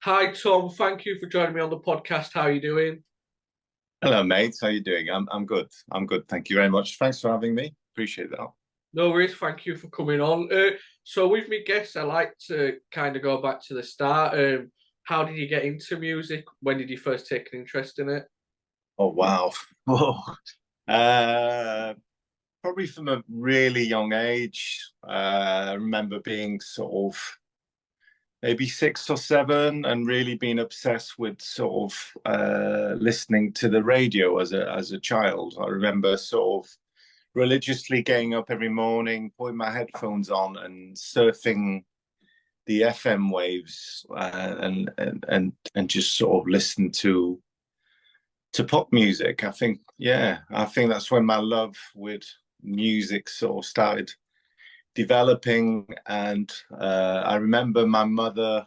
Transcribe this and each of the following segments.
Hi, Tom. Thank you for joining me on the podcast. How are you doing? Hello, mate. How you doing? I'm good. I'm good. Thank you very much. Thanks for having me. Appreciate that. No worries. Thank you for coming on. So, with me guests, I like to kind of go back to the start. How did you get into music? When did you first take an interest in it? Oh wow. Whoa. Uh, Probably from a really young age. I remember being sort of maybe 6 or 7 and really being obsessed with sort of listening to the radio as a child. I remember sort of religiously getting up every morning, putting my headphones on and surfing the FM waves and just sort of listen to pop music. I think that's when my love with music sort of started developing. And I remember my mother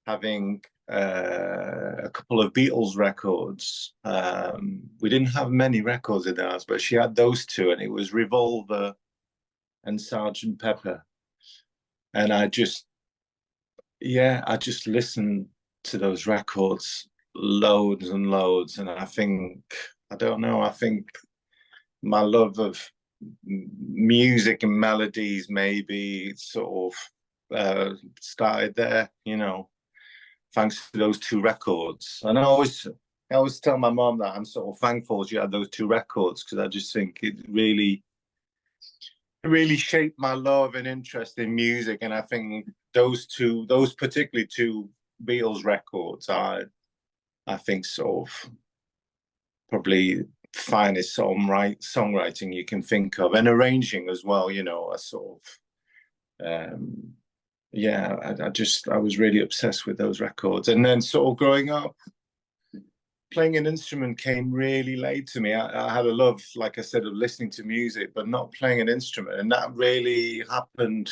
having a couple of Beatles records. We didn't have many records in the house, but she had those two, and it was Revolver and Sergeant Pepper. And I just listened to those records loads and loads. And I don't know, I think my love of music and melodies maybe sort of started there, thanks to those two records. And I always tell my mom that I'm sort of thankful she had those two records because I just think it really shaped my love and interest in music. And I think those particularly two Beatles records, I think sort of probably finest songwriting you can think of, and arranging as well. A sort of I was really obsessed with those records. And then sort of growing up, playing an instrument came really late to me. I had a love, like I said, of listening to music, but not playing an instrument. And that really happened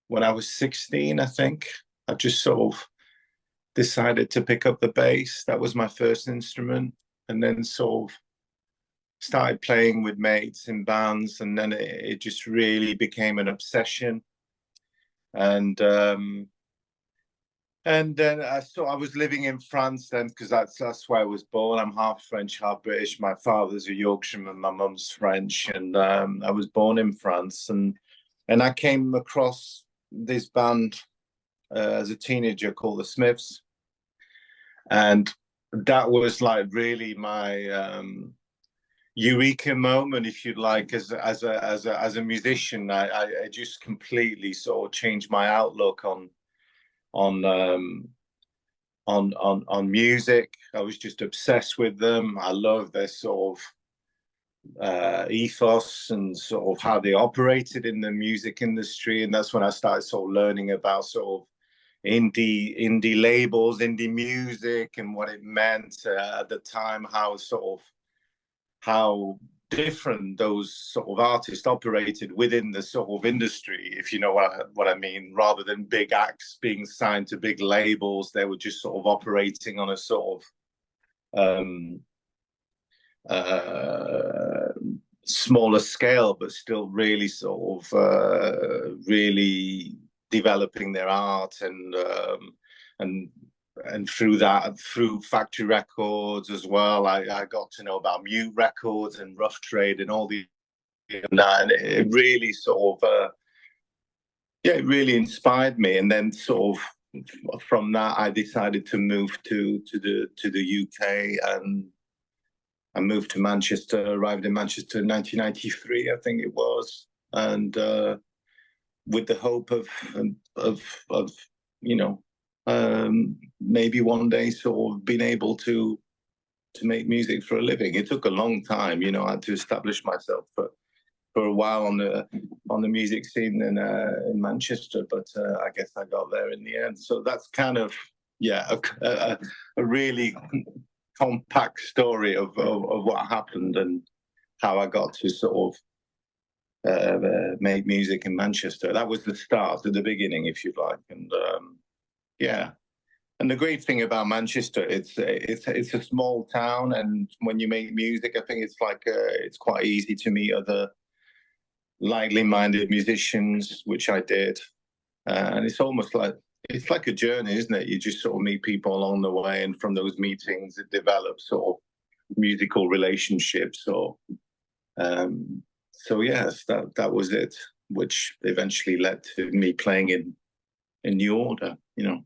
when I was 16, I think. I just sort of decided to pick up the bass. That was my first instrument. And then sort of started playing with mates in bands. And then it just really became an obsession. And then I was living in France then because that's where I was born. I'm half French, half British. My father's a Yorkshireman, my mum's French, and I was born in France. And I came across this band as a teenager called the Smiths, and that was like really my eureka moment, if you'd like, as a musician. I just completely sort of changed my outlook on on music. I was just obsessed with them. I love their sort of ethos and sort of how they operated in the music industry. And that's when I started sort of learning about sort of indie labels, indie music, and what it meant at the time. How different those sort of artists operated within the sort of industry, if you know what I mean. Rather than big acts being signed to big labels, they were just sort of operating on a sort of uh, smaller scale, but still really sort of really developing their art. And and through that, through factory records as well, I got to know about Mute Records and Rough Trade and all the and it really sort of it really inspired me. And then sort of from that, I decided to move to the UK, and I moved to Manchester. Arrived in Manchester in 1993, I think it was, and with the hope of you know maybe one day sort of being able to make music for a living. It took a long time, I had to establish myself for a while on the music scene in Manchester, but I guess I got there in the end. So that's kind of a really compact story of what happened and how I got to sort of make music in Manchester. That was the start, at the beginning, if you like. And yeah. And the great thing about Manchester, it's a small town, and when you make music, I think it's quite easy to meet other lightly minded musicians, which I did. And it's like a journey, isn't it? You just sort of meet people along the way, and from those meetings, it develops sort of musical relationships. So yes, that was it, which eventually led to me playing in New Order. You know.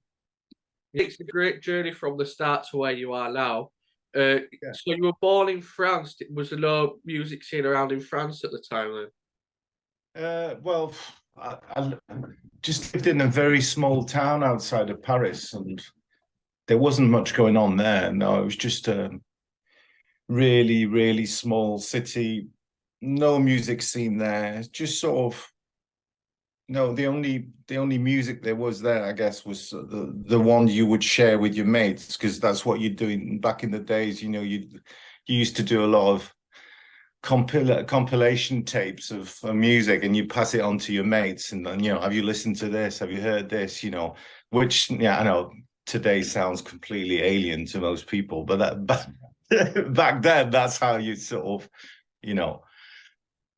It's a great journey from the start to where you are now. Yeah. So you were born in France. Was there no music scene around in France at the time then? Well, I just lived in a very small town outside of Paris, and there wasn't much going on there. No, it was just a really, really small city. No music scene there. Just sort of no. The only music there was there, I guess, was the one you would share with your mates, because that's what you're doing back in the days. You know, you used to do a lot of compilation tapes of music, and you pass it on to your mates, and then, you know, have you listened to this? Have you heard this? You know, which, yeah, I know today sounds completely alien to most people, but back then, that's how you sort of, you know,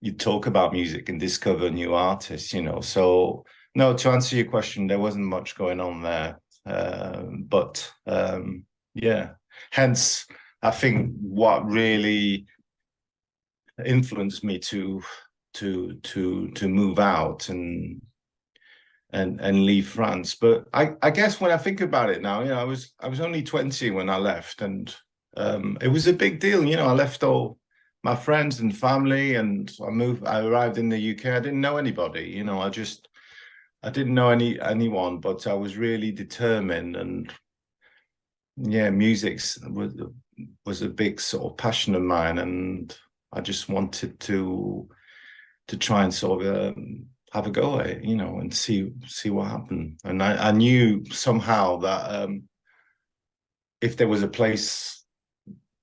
you talk about music and discover new artists, you know. So no, to answer your question, there wasn't much going on there. But yeah, hence I think what really influenced me to move out and leave France. But I guess when I think about it now, you know, I was only 20 when I left, and it was a big deal. You know, I left all my friends and family, and I arrived in the UK. I didn't know anybody, you know. I didn't know anyone, but I was really determined, and yeah, music was a big sort of passion of mine, and I just wanted to try and sort of have a go at it, you know, and see what happened. And I knew somehow that if there was a place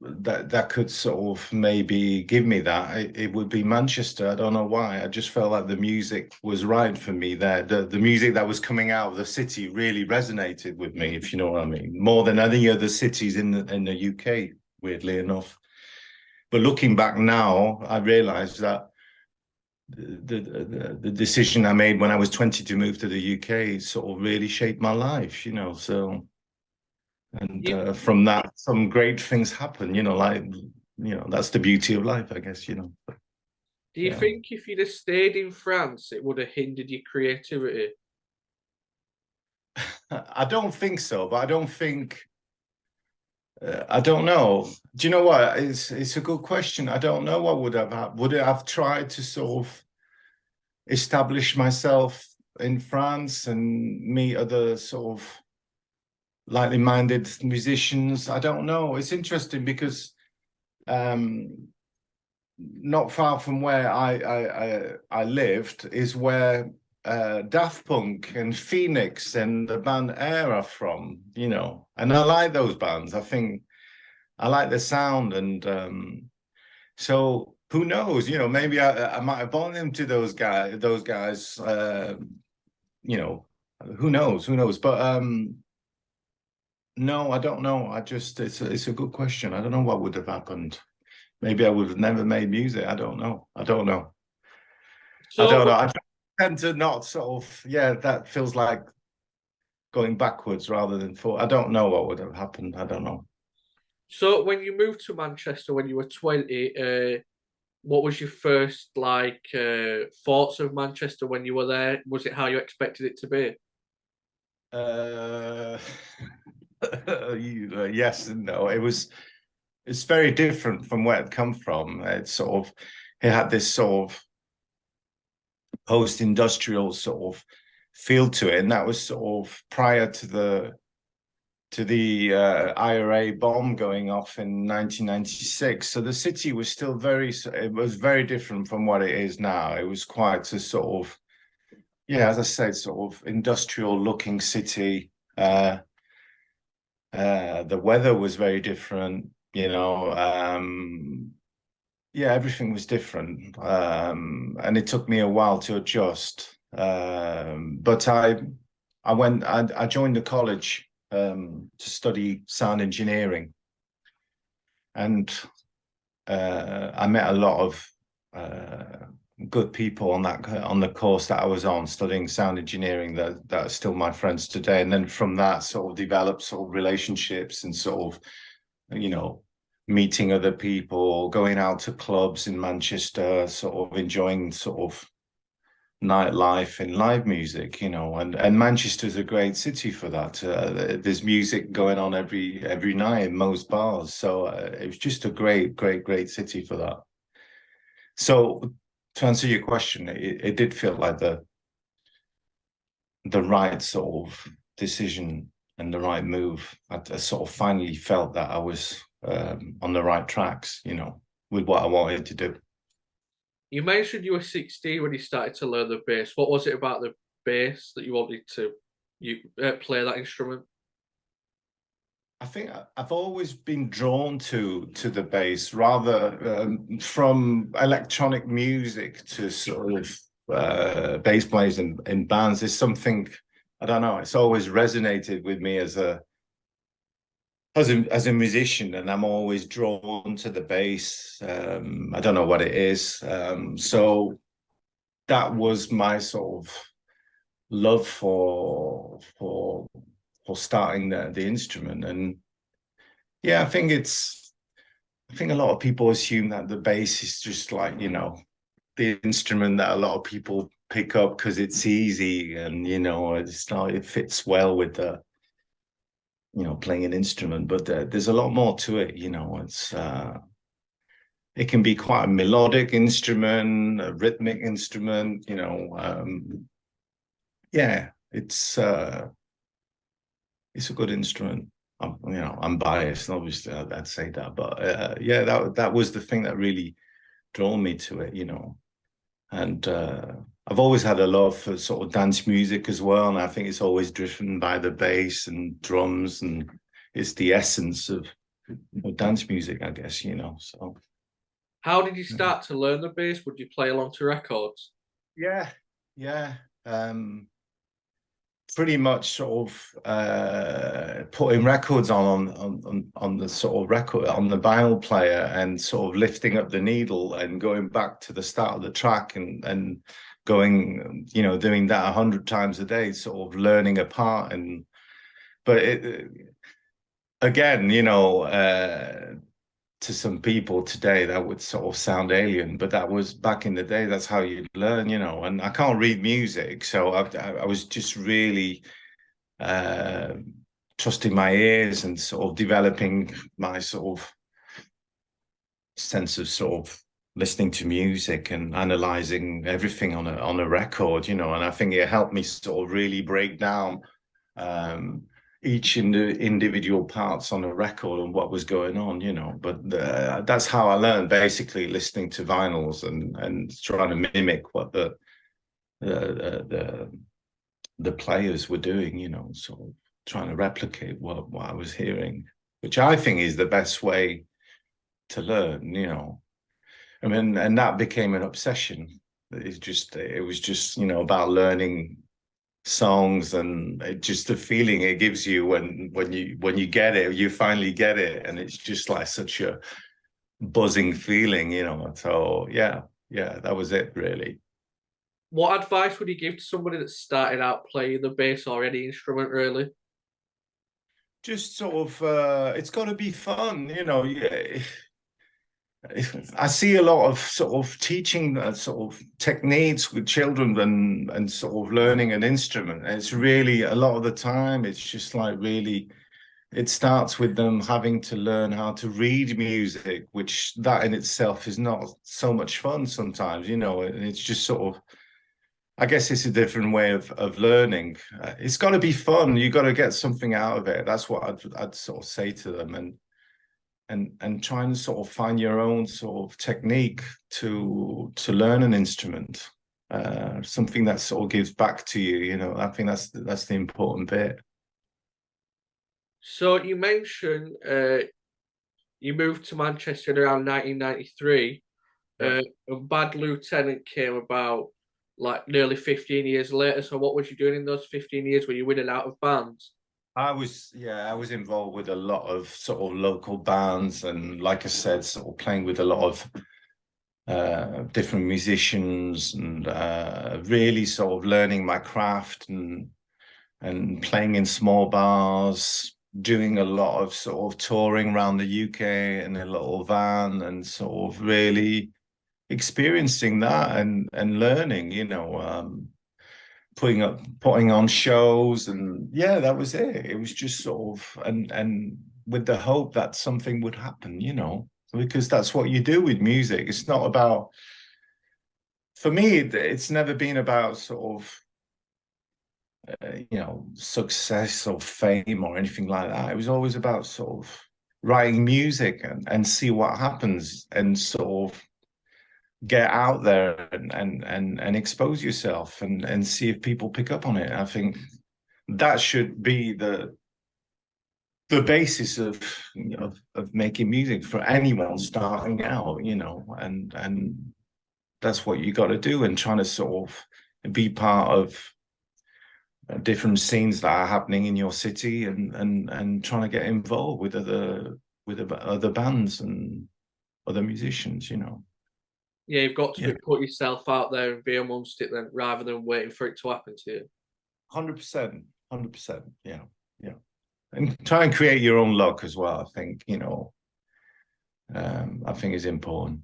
that could sort of maybe give me that, it would be Manchester. I don't know why. I just felt like the music was right for me there. The music that was coming out of the city really resonated with me, if you know what I mean, more than any other cities in the UK, weirdly enough. But looking back now, I realized that the decision I made when I was 20 to move to the UK sort of really shaped my life, you know. So, and from that, some great things happen, you know, like, you know, that's the beauty of life, I guess, you know. Do you Yeah. think if you'd have stayed in France, it would have hindered your creativity? I don't think so, but I don't think, I don't know. Do you know what? It's a good question. I don't know what would I have tried to sort of establish myself in France and meet other sort of lightly minded musicians. I don't know. It's interesting because not far from where I lived is where Daft Punk and Phoenix and the band Air are from, you know, and I like those bands. I think I like the sound, and so who knows? You know, maybe I might have bumped into those guys. You know, who knows? Who knows? But no, I don't know. I just it's a good question. I don't know what would have happened. Maybe I would have never made music. I don't know. I don't know. I don't So, know. I tend to not sort of, yeah, that feels like going backwards rather than forward. I don't know what would have happened. I don't know. so when you moved to Manchester when you were 20, what was your first thoughts of Manchester when you were there? Was it how you expected it to be? Uh, yes and no. It's very different from where it come from. It had this sort of post-industrial sort of feel to it, and that was sort of prior to the IRA bomb going off in 1996. So the city was still it was very different from what it is now. It was quite a sort of, yeah, as I said, sort of industrial looking city. The weather was very different, you know. Yeah, everything was different, and it took me a while to adjust. But I joined the college to study sound engineering, and I met a lot of good people on the course that I was on, studying sound engineering, that are still my friends today. And then from that, sort of developed sort of relationships and sort of, you know, meeting other people, going out to clubs in Manchester, sort of enjoying sort of nightlife and live music, you know. And Manchester's a great city for that. There's music going on every night in most bars, so it was just a great city for that. So to answer your question, it did feel like the right sort of decision and the right move. I sort of finally felt that I was on the right tracks, you know, with what I wanted to do. You mentioned you were 16 when you started to learn the bass. What was it about the bass that you wanted to play that instrument? I think I've always been drawn to the bass, rather from electronic music to sort of bass players in bands. Is something, I don't know. It's always resonated with me as a musician, and I'm always drawn to the bass. I don't know what it is. So that was my sort of love for starting the instrument. And yeah, I think a lot of people assume that the bass is just like, you know, the instrument that a lot of people pick up because it's easy, and you know, it's not, it fits well with the, you know, playing an instrument. But there's a lot more to it, you know. It can be quite a melodic instrument, a rhythmic instrument, you know. Yeah, it's a good instrument. You know, I'm biased, obviously. I'd say that, but yeah, that was the thing that really drawn me to it, you know. And I've always had a love for sort of dance music as well, and I think it's always driven by the bass and drums, and it's the essence of dance music, I guess, you know. So How did you start to learn the bass? Would you play along to records? yeah, yeah. Pretty much sort of putting records on the sort of record on the vinyl player, and sort of lifting up the needle and going back to the start of the track, and going, you know, doing that 100 times a day, sort of learning a part. And but it, again, you know, to some people today that would sort of sound alien, but that was back in the day. That's how you learn, you know. And I can't read music, so I was just really uh, trusting my ears and sort of developing my sort of sense of sort of listening to music and analyzing everything on a record, you know. And I think it helped me sort of really break down um, each individual parts on a record and what was going on, you know. But that's how I learned, basically listening to vinyls and trying to mimic what the the players were doing, you know, sort of trying to replicate what I was hearing, which I think is the best way to learn, you know. I mean, and that became an obsession. It was just, you know, about learning songs, and just the feeling it gives you when you get it, you finally get it, and it's just like such a buzzing feeling, you know. So yeah, that was it really. What advice would you give to somebody that started out playing the bass or any instrument, really? Just sort of, it's got to be fun, you know. Yeah, I see a lot of sort of teaching sort of techniques with children and sort of learning an instrument. And it's really, a lot of the time, it's just like really, it starts with them having to learn how to read music, which that in itself is not so much fun sometimes, you know. And it's just sort of, I guess it's a different way of learning. It's got to be fun. You got to get something out of it. That's what I'd sort of say to them. And try and sort of find your own sort of technique to learn an instrument, something that sort of gives back to you, you know. I think that's the important bit. So you mentioned you moved to Manchester in around 1993. Yeah. A Bad Lieutenant came about like nearly 15 years later. So what was you doing in those 15 years? Were you in and out of bands? I was involved with a lot of sort of local bands, and like I said, sort of playing with a lot of different musicians, and really sort of learning my craft, and playing in small bars, doing a lot of sort of touring around the UK in a little van, and sort of really experiencing that, and learning, putting on shows. And yeah, that was it. It was just sort of, and with the hope that something would happen, because that's what you do with music. It's not about, for me, it's never been about sort of success or fame or anything like that. It was always about sort of writing music, and see what happens, and sort of get out there, and expose yourself, and see if people pick up on it. I think that should be the basis of making music for anyone starting out, and that's what you got to do, and trying to sort of be part of different scenes that are happening in your city, and trying to get involved with other bands and other musicians. Yeah, you've got to Yeah, put yourself out there and be amongst it then, rather than waiting for it to happen to you. 100%, 100%. Yeah, yeah, and try and create your own luck as well. I think I think is important.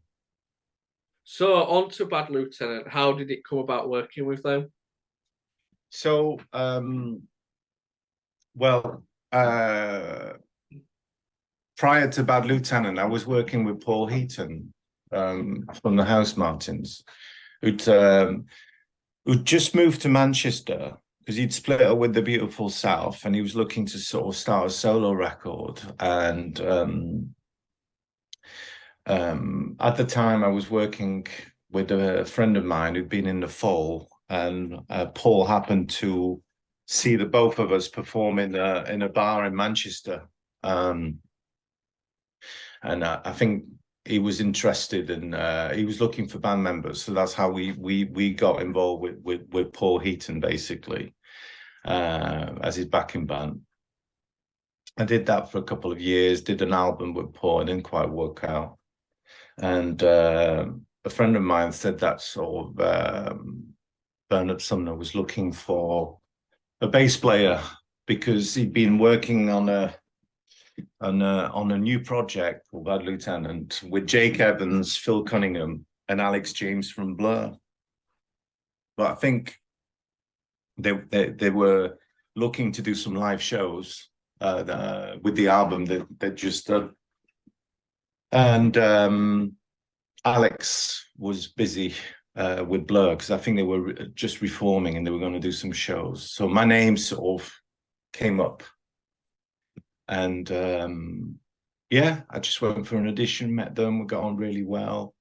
So on to Bad Lieutenant. How did it come about working with them? So, well, prior to Bad Lieutenant, I was working with Paul Heaton, from the House Martins, who'd just moved to Manchester because he'd split up with the Beautiful South, and he was looking to sort of start a solo record. And at the time, I was working with a friend of mine who'd been in the Fall, and Paul happened to see the both of us perform in a bar in Manchester. And I think he was interested, and he was looking for band members. So that's how we got involved with Paul Heaton, basically, as his backing band. I did that for a couple of years, did an album with Paul. It didn't quite work out. And a friend of mine said that sort of Bernard Sumner was looking for a bass player, because he'd been working on a new project called Bad Lieutenant with Jake Evans, Phil Cunningham, and Alex James from Blur. But I think they were looking to do some live shows with the album that they just done. And Alex was busy with Blur, because I think they were just reforming, and they were going to do some shows. So my name sort of came up. And yeah, I just went for an audition, met them, we got on really well,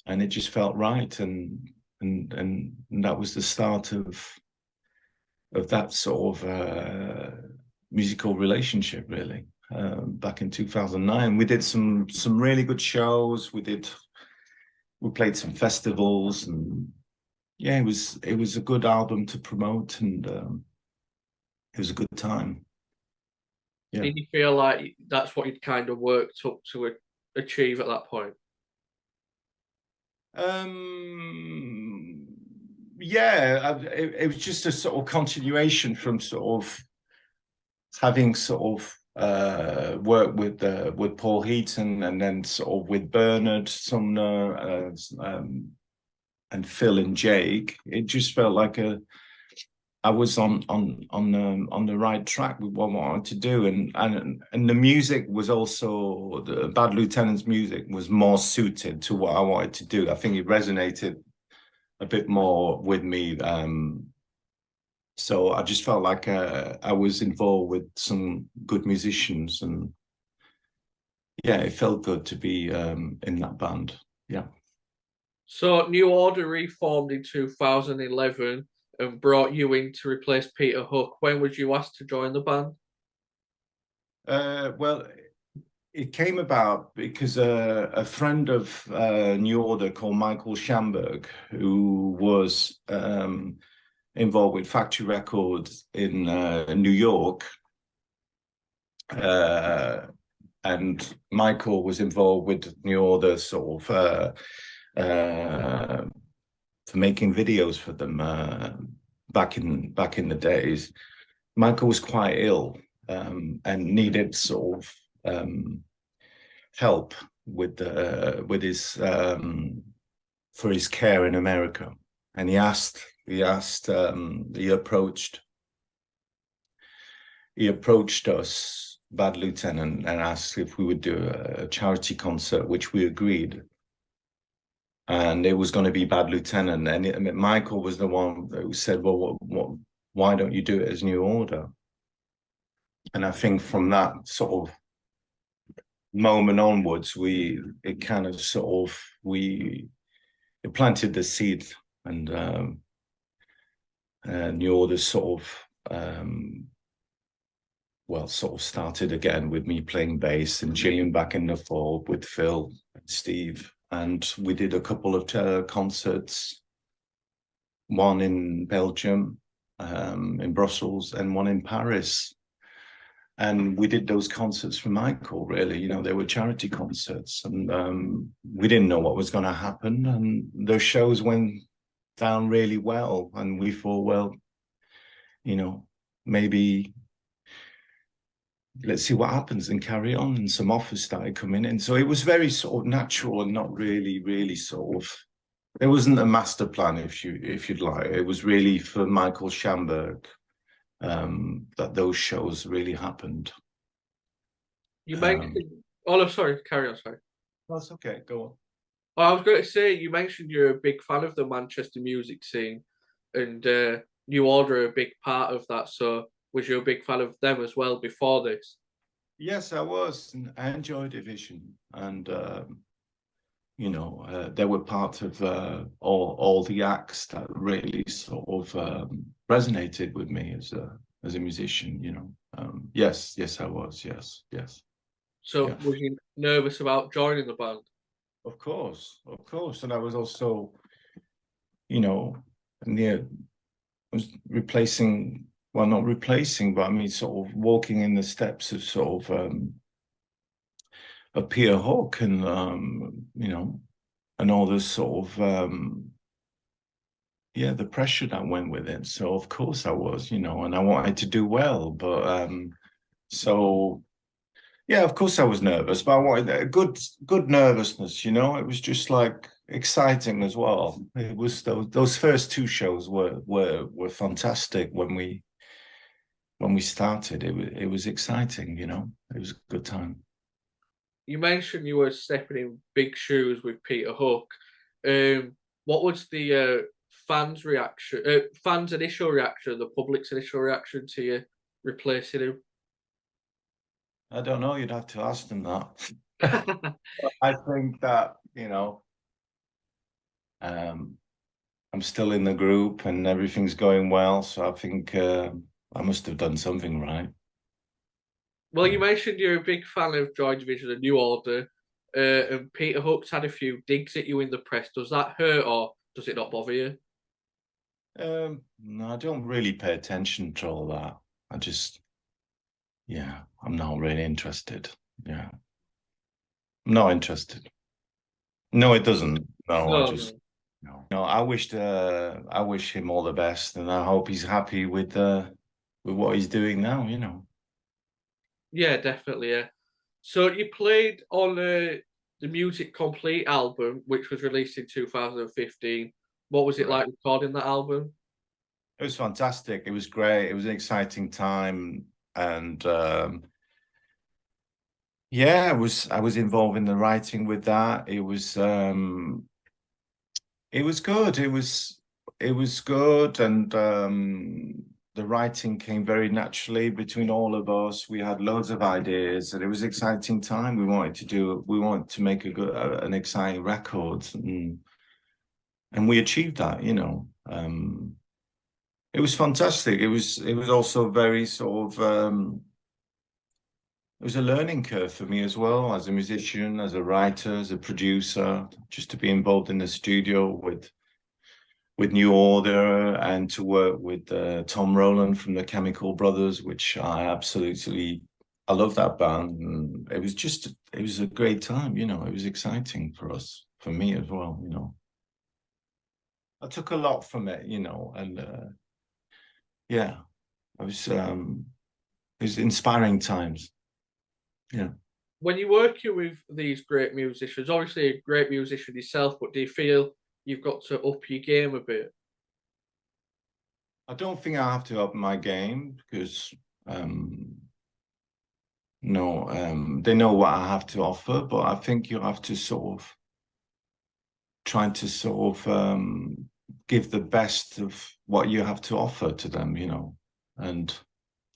and it just felt right. And that was the start of that sort of musical relationship, really. Back in 2009, we did some really good shows. We played some festivals, and yeah, it was a good album to promote, and it was a good time. Yeah. Did you feel like that's what you'd kind of worked up to achieve at that point? Yeah, it was just a sort of continuation from sort of having sort of worked with Paul Heaton, and then sort of with Bernard Sumner, and Phil and Jake. It just felt like I was on the right track with what I wanted to do, and the music was also, the Bad Lieutenant's music was more suited to what I wanted to do. I think it resonated a bit more with me. So I just felt like I was involved with some good musicians, and yeah, it felt good to be in that band. Yeah. So New Order reformed in 2011 and brought you in to replace Peter Hook. When was you asked to join the band? Well, it came about because a friend of New Order called Michael Schamberg, who was involved with Factory Records in New York, and Michael was involved with New Order sort of for making videos for them back in the days. Michael was quite ill and needed sort of help with his for his care in America, and he approached us, Bad Lieutenant, and asked if we would do a charity concert, which we agreed. And it was going to be Bad Lieutenant, and Michael was the one who said, "Well, why don't you do it as New Order?" And I think from that sort of moment onwards, it planted the seed, and New Order sort of started again with me playing bass and Gillian back in the fall with Phil and Steve. And we did a couple of concerts, one in Belgium, in Brussels, and one in Paris. And we did those concerts for Michael, really. You know, they were charity concerts. And we didn't know what was going to happen. And those shows went down really well. And we thought, well, you know, maybe let's see what happens and carry on. And some offers started coming in. So it was very sort of natural and not really sort of, it wasn't a master plan, if you'd like. It was really for Michael Schamberg that those shows really happened. You mentioned, oh, no, sorry, carry on, sorry. That's okay, go on. Oh, I was going to say, you mentioned you're a big fan of the Manchester music scene, and New Order are a big part of that. So, was you a big fan of them as well before this? Yes, I was. I enjoyed Division, and you know, they were part of all the acts that really sort of resonated with me as a musician. You know, yes, I was. Yes. So, Yeah. were you nervous about joining the band? Of course, and I was also, you know, near. I was replacing, well, not replacing, but I mean, sort of walking in the steps of sort of Peter Hook, and you know, and all this sort of yeah, the pressure that went with it. So of course I was, you know, and I wanted to do well, but so yeah, of course I was nervous, but I wanted a good nervousness, you know. It was just like exciting as well. It was those first two shows were fantastic when we started. It was exciting, you know. It was a good time. You mentioned you were stepping in big shoes with Peter Hook. What was the fans' reaction? Fans' initial reaction, the public's initial reaction to you replacing him? I don't know. You'd have to ask them that. I think that, you know, I'm still in the group and everything's going well, so I think I must have done something right. Well, you mentioned you're a big fan of Joy Division and New Order, and Peter Hook's had a few digs at you in the press. Does that hurt or does it not bother you? No, I don't really pay attention to all that. I just, yeah, I'm not really interested. Yeah, I'm not interested. No, it doesn't. No, I No, just, no. no. No, I wish him all the best, and I hope he's happy with what he's doing now, you know. Yeah, definitely. Yeah. So you played on the Music Complete album, which was released in 2015. What was it Right. like recording that album? It was fantastic. It was great. It was an exciting time, and yeah, I was involved in the writing with that. It was good. It was good, and the writing came very naturally between all of us. We had loads of ideas, and it was an exciting time. We wanted to make an exciting record, and we achieved that, you know. It was fantastic. It was also very sort of it was a learning curve for me as well, as a musician, as a writer, as a producer, just to be involved in the studio with New Order and to work with Tom Rowland from the Chemical Brothers, which I absolutely I love that band, and it was a great time, you know. It was exciting for us, for me as well, you know. I took a lot from it, you know, and yeah, it was inspiring times. Yeah. When you're working with these great musicians, obviously a great musician yourself, but do you feel you've got to up your game a bit? I don't think I have to up my game because no, they know what I have to offer, but I think you have to sort of trying to sort of give the best of what you have to offer to them, you know, and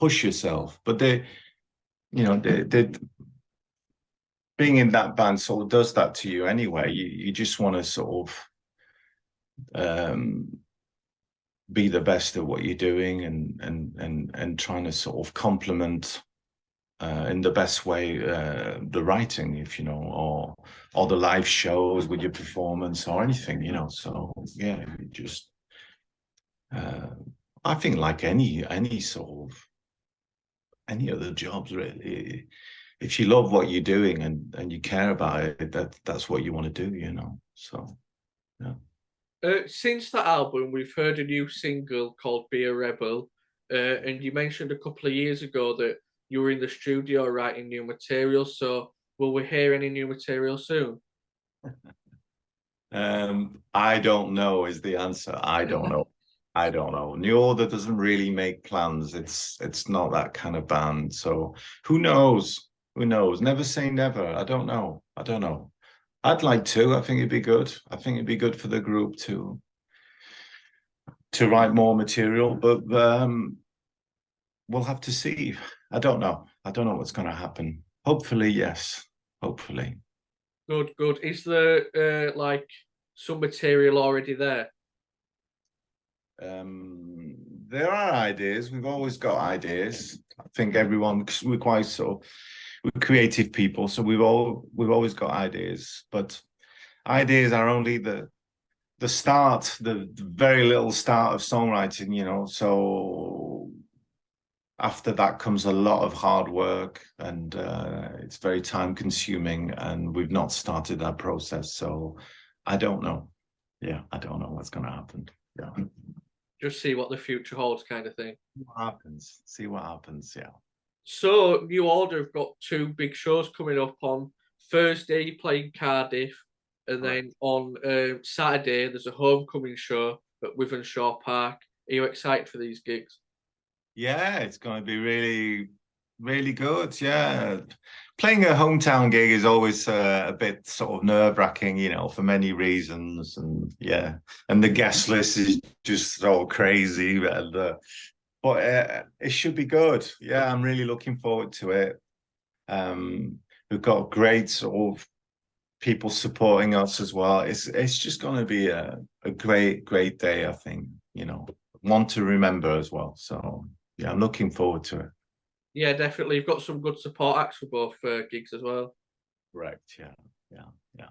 push yourself. But they, you know, they being in that band sort of does that to you anyway. You just want to sort of be the best at what you're doing, and trying to sort of complement in the best way the writing, if you know, or the live shows with your performance or anything, you know. So yeah, you just I think like any sort of any other jobs really, if you love what you're doing and you care about it, that's what you want to do, you know. So yeah. Since that album, we've heard a new single called "Be a Rebel," and you mentioned a couple of years ago that you were in the studio writing new material. So, will we hear any new material soon? I don't know is the answer. I don't know. I don't know. New Order doesn't really make plans. It's not that kind of band. So who knows? Who knows? Never say never. I don't know. I don't know. I'd like to. I think it'd be good. I think it'd be good for the group to write more material, but we'll have to see. I don't know. I don't know what's going to happen. Hopefully, yes. Hopefully. Good, good. Is there like some material already there? There are ideas. We've always got ideas. I think everyone, 'cause we're quite we're creative people, so we've always got ideas. But ideas are only the start, the very little start of songwriting, you know. So after that comes a lot of hard work, and it's very time consuming, and we've not started that process. So I don't know. Yeah, I don't know what's going to happen. Yeah. Just see what the future holds, kind of thing. What happens? See what happens. Yeah. So, New Order have got two big shows coming up on Thursday, playing Cardiff, and Correct. then on Saturday, there's a homecoming show at Wythenshaw Park. Are you excited for these gigs? Yeah, it's going to be really, really good. Yeah. Playing a hometown gig is always a bit sort of nerve-wracking, you know, for many reasons. And yeah, and the guest list is just so crazy. And but it should be good. Yeah, I'm really looking forward to it. We've got great sort of people supporting us as well. It's just going to be a great day, I think. You know, one to remember as well. So yeah, I'm looking forward to it. Yeah, definitely. You've got some good support acts for both gigs as well. Correct. Yeah. Yeah. Yeah.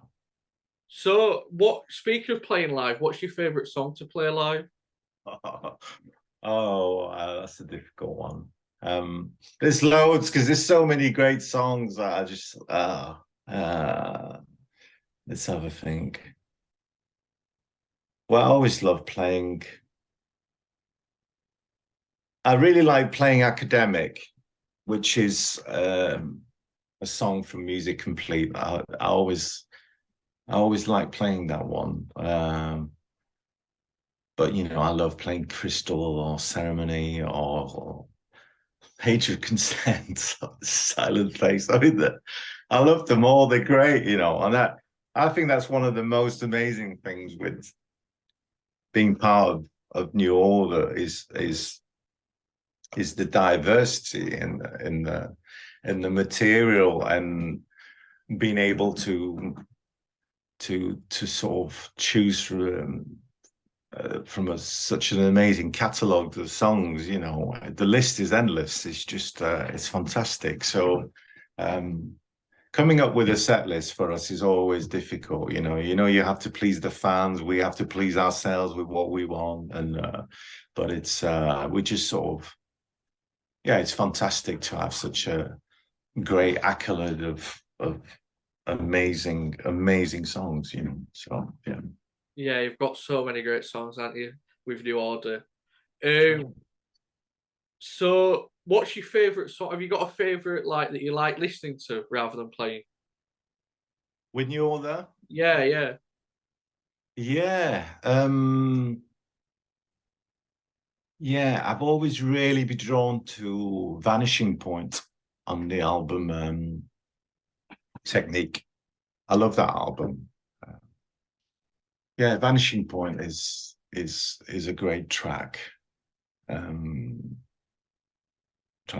So, what? Speaking of playing live, what's your favourite song to play live? Oh, that's a difficult one. There's loads because there's so many great songs that I just uh, let's have a think. Well, I always love playing. I really like playing Academic, which is a song from Music Complete. I always like playing that one. But you know, I love playing Crystal or Ceremony or Age of Consent, Silent Face. I mean, I love them all. They're great, you know, and I think that's one of the most amazing things with being part of New Order is the diversity in the material, and being able to sort of choose from such an amazing catalogue of songs. You know, the list is endless. It's just it's fantastic. So coming up with a set list for us is always difficult. You have to please the fans. We have to please ourselves with what we want, and but it's we just sort of, yeah, it's fantastic to have such great accolade of amazing songs, you know. So yeah. Yeah, you've got so many great songs, haven't you, with New Order? Um, so what's your favourite song? Have you got a favourite like that you like listening to rather than playing? When you're there, Yeah, yeah. yeah. Yeah, I've always really been drawn to Vanishing Point on the album Technique. I love that album. Uh, yeah, Vanishing Point is a great track. Trying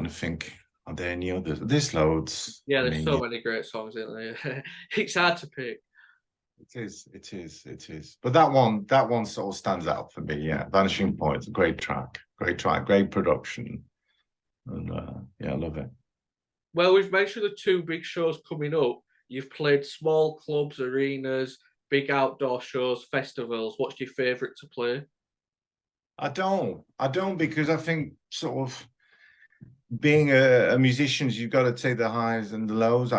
to think, are there any others? There's loads. Yeah, I there's mean, so yeah, many great songs in there. It's hard to pick. it is. But that one sort of stands out for me. Yeah, Vanishing Point, great track, great production, and yeah, I love it. Well, we've mentioned the two big shows coming up. You've played small clubs, arenas, big outdoor shows, festivals. What's your favourite to play? I don't because I think sort of being a musician, you've got to take the highs and the lows.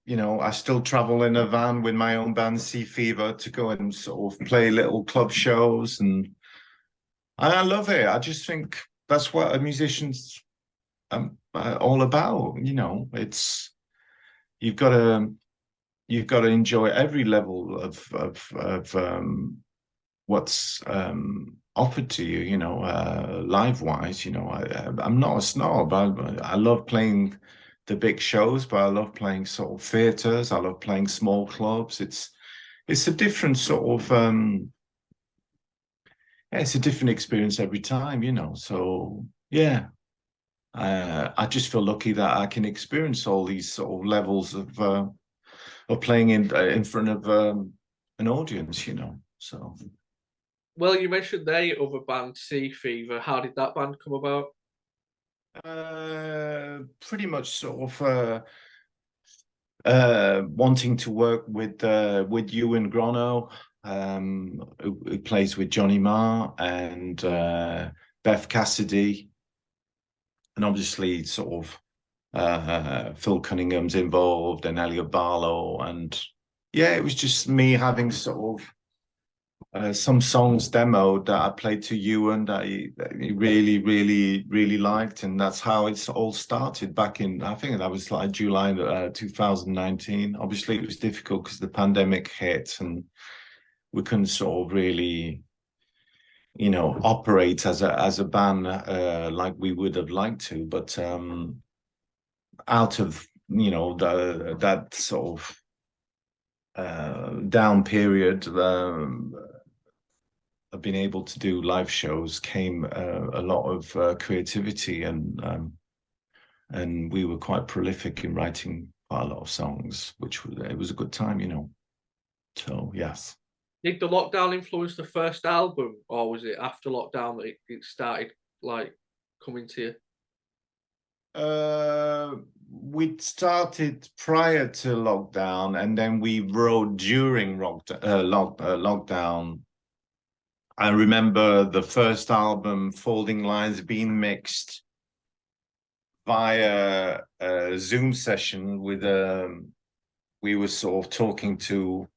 You know, I still travel in a van with my own band, Sea Fever, to go and sort of play little club shows, and I love it. I just think that's what a musician's all about. You know, it's you've got to you've got to enjoy every level of what's offered to you, you know, live wise. You know, I'm not a snob. I love playing the big shows, but I love playing sort of theaters. I love playing small clubs. It's a different sort of yeah, it's a different experience every time, you know. So yeah, I just feel lucky that I can experience all these sort of levels of playing in front of an audience, you know. So. Well, you mentioned their other band, Sea Fever. How did that band come about? Pretty much sort of wanting to work with Ewan Grono, who plays with Johnny Marr and Beth Cassidy, and obviously sort of Phil Cunningham's involved and Elliot Barlow, and yeah, it was just me having sort of some songs demoed that I played to you and that he really liked, and that's how it's all started back in, I think that was like July 2019. Obviously, it was difficult because the pandemic hit and we couldn't sort of really, you know, operate as a band like we would have liked to. But out of you know that sort of down period. Of being able to do live shows came a lot of creativity and we were quite prolific in writing quite a lot of songs, which was it was a good time, you know. So yes. Did the lockdown influence the first album, or was it after lockdown that it started like coming to you? We started prior to lockdown, and then we wrote during lockdown. I remember the first album, Folding Lines, being mixed via a Zoom session with we were sort of talking to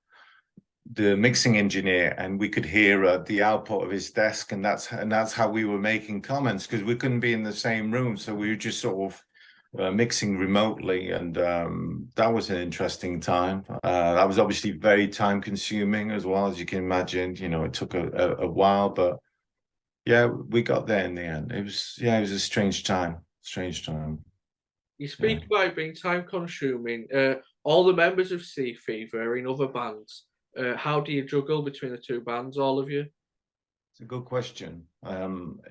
the mixing engineer, and we could hear the output of his desk, and that's how we were making comments because we couldn't be in the same room, so we were just sort of mixing remotely, and that was an interesting time. That was obviously very time consuming as well, as you can imagine. You know, it took a while, but yeah, we got there in the end. It was yeah, it was a strange time. Strange time. You Yeah. speak about being time consuming. All the members of Sea Fever are in other bands. How do you juggle between the two bands, all of you? It's a good question.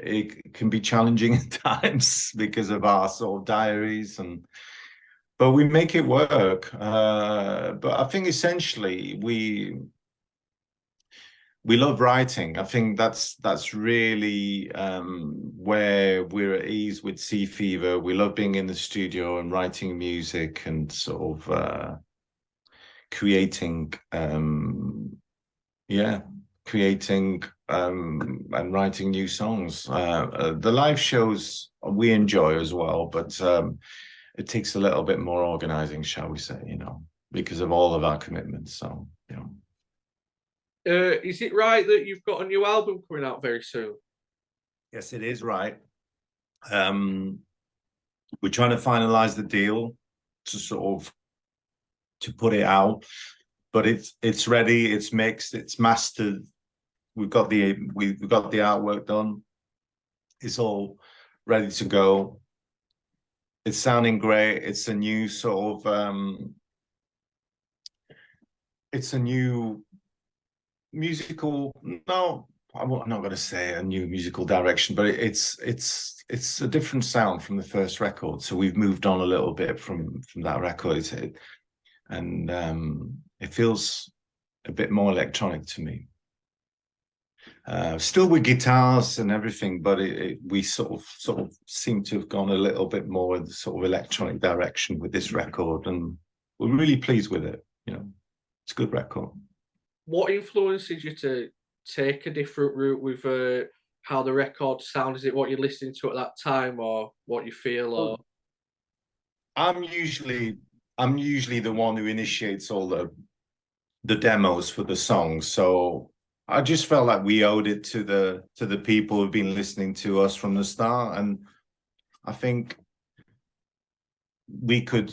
It can be challenging at times because of our sort of diaries and but we make it work. But I think essentially we love writing. I think that's really where we're at ease with Sea Fever. We love being in the studio and writing music and sort of creating yeah, creating and writing new songs. The live shows we enjoy as well, but it takes a little bit more organizing, shall we say, because of all of our commitments. So, Is it right that you've got a new album coming out very soon? Yes, it is right. We're trying to finalize the deal to sort of to put it out, but it's ready, it's mixed, it's mastered. We've got the artwork done. It's all ready to go. It's sounding great. It's a new sort of it's a new musical. No, I'm not going to say a new musical direction, but it's a different sound from the first record. So we've moved on a little bit from that record, and it feels a bit more electronic to me. Still with guitars and everything, but we sort of seem to have gone a little bit more in the sort of electronic direction with this record, and we're really pleased with it. It's a good record. What influences you to take a different route with how the record sounds? Is it what you're listening to at that time, or what you feel, or? I'm usually the one who initiates all the demos for the songs, so I just felt like we owed it to the people who've been listening to us from the start, and I think we could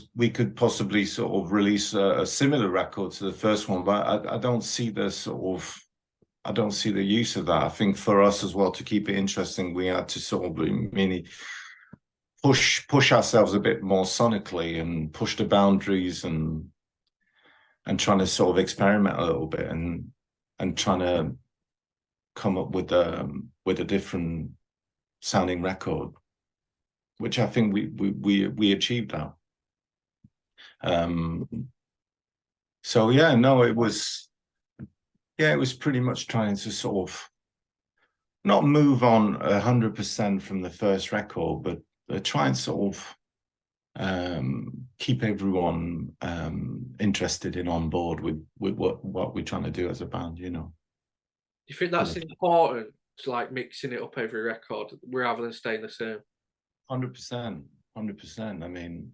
possibly sort of release a similar record to the first one, but I don't see the use of that. I think for us as well, to keep it interesting, we had to sort of really push ourselves a bit more sonically and push the boundaries and trying to sort of experiment a little bit and trying to come up with a different sounding record, which I think we achieved that. So yeah, no, it was pretty much trying to sort of not move on 100% from the first record, but try and sort of keep everyone interested and on board with what we're trying to do as a band. Do you think that's important, to like mixing it up every record rather than staying the same? 100%. I mean,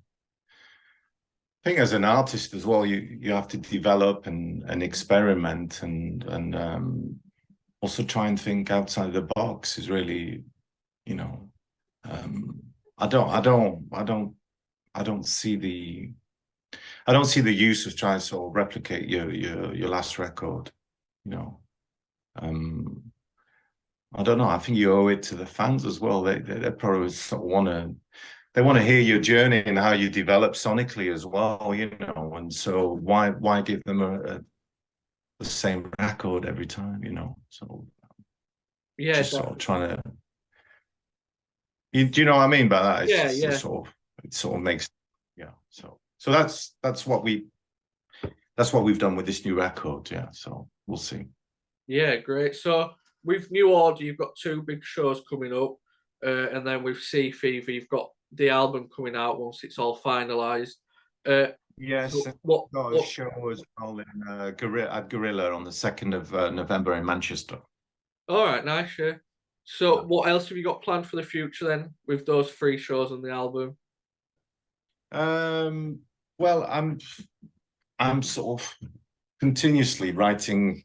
I think as an artist as well, you have to develop and experiment and also try and think outside the box is really, I don't see the use of trying to sort of replicate your last record. I don't know. I think you owe it to the fans as well. They probably sort of want to hear your journey and how you develop sonically as well. And so why give them the same record every time? So yeah, just sort of trying to. Do you know what I mean by that? Yeah. It sort of makes So that's what we've done with this new record. Yeah. So we'll see. Yeah, great. So with New Order, you've got 2 big shows coming up, and then with Sea Fever, you've got the album coming out once it's all finalised. Yes, so what show was all in at Gorilla on the 2nd of November in Manchester. All right, nice. Yeah. So what else have you got planned for the future then, with those 3 shows on the album? Well, I'm sort of continuously writing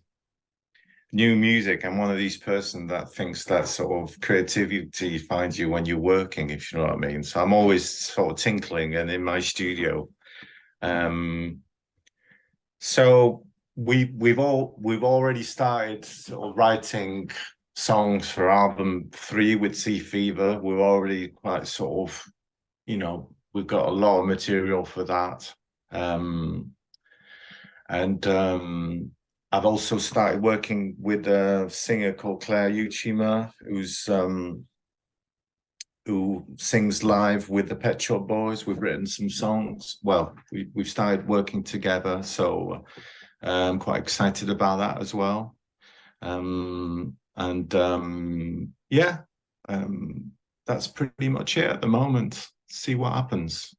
new music. I'm one of these person that thinks that sort of creativity finds you when you're working, if you know what I mean. So I'm always sort of tinkling and in my studio. So we've already started sort of writing songs for album 3 with Sea Fever. We're already quite sort of, we've got a lot of material for that. I've also started working with a singer called Claire Uchima, who sings live with the Pet Shop Boys. We've written some songs. Well, we've started working together, so I'm quite excited about that as well. That's pretty much it at the moment. See what happens.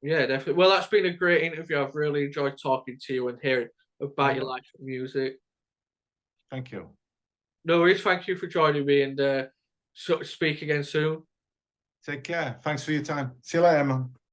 Yeah, definitely. Well, that's been a great interview. I've really enjoyed talking to you and hearing about your life of music. Thank you. No worries. Thank you for joining me, and speak again soon. Take care. Thanks for your time. See you later, man.